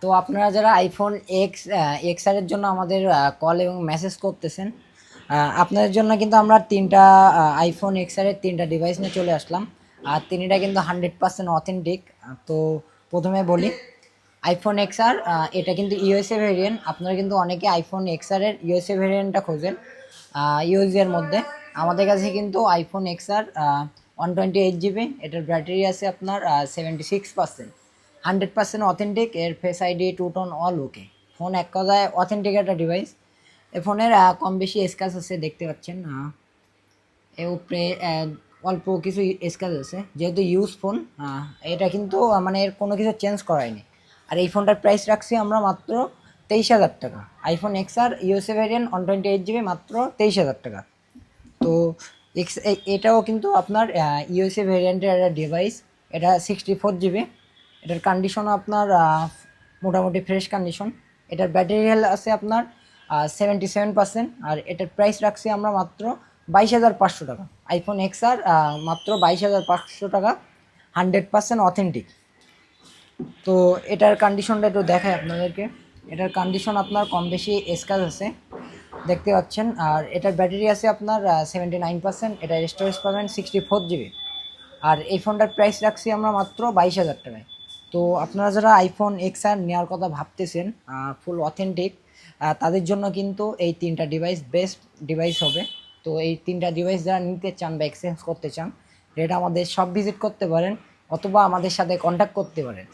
তো আপনারা যারা আইফোন এক্স আর এর জন্য আমাদের কল এবং মেসেজ করতেছেন, আপনাদের জন্য কিন্তু আমরা তিনটা আইফোন এক্স আর এর তিনটা ডিভাইস নিয়ে চলে আসলাম। আর তিনটা কিন্তু 100% অথেন্টিক। তো প্রথমে বলি আইফোন এক্স আর, এটা কিন্তু ইউএসএ ভেরিয়েন্ট। আপনারা কিন্তু অনেকে আইফোন এক্স আর এর ইউএসএ ভেরিয়েন্টটা খোঁজেন ইউএসএ এর মধ্যে। আমাদের কাছে কিন্তু আইফোন এক্স আর 128 GB, এটার ব্যাটারি আছে আপনার 76%, 100% অথেন্টিক। এর Face ID, two tone, all okay. Phone এক কথায় অথেন্টিক একটা ডিভাইস। এই ফোনের কম বেশি স্ক্র্যাচ আছে, দেখতে পাচ্ছেন এর উপরে অল্প কিছু স্ক্র্যাচ আছে। যেহেতু ইউজ ফোন, এটা কিন্তু মানে এর কোনো কিছু চেঞ্জ করায়নি। আর এই ফোনটার প্রাইস রাখছি আমরা মাত্র 23,000 টাকা। আইফোন এক্স আর ইউএসএ ভ্যারিয়েন্ট 128 GB মাত্র 23,000 টাকা। তো এটাও কিন্তু আপনার ইউএসএ ভ্যারিয়েন্টের একটা ডিভাইস। এটা 64 GB। এটার কন্ডিশনও আপনার মোটামুটি ফ্রেশ কন্ডিশন। এটার ব্যাটারি হেলথ আছে আপনার 77%। আর এটার প্রাইস রাখছি আমরা মাত্র 22,500 টাকা। আইফোন এক্স আর মাত্র 22,500 টাকা, 100% অথেন্টিক। তো এটার কন্ডিশনটা একটু দেখাই আপনাদেরকে। এটার কন্ডিশন আপনার কম বেশি স্ক্র্যাচ আছে, দেখতে পাচ্ছেন। আর এটার ব্যাটারি আছে আপনার 79%। এটার স্টোরেজ পাবেন 64 GB। আর এই ফোনটার প্রাইস রাখছি আমরা মাত্র 22,000 টাকায়। তো আপনারা যারা আইফোন এক্স আর নেওয়ার কথা ভাবতেছেন ফুল অথেন্টিক, তাদের জন্য কিন্তু এই তিনটা ডিভাইস বেস্ট ডিভাইস হবে। তো এই তিনটা ডিভাইস যারা নিতে চান বা এক্সচেঞ্জ করতে চান, এটা আমাদের শপ ভিজিট করতে পারেন অথবা আমাদের সাথে কন্ট্যাক্ট করতে পারেন।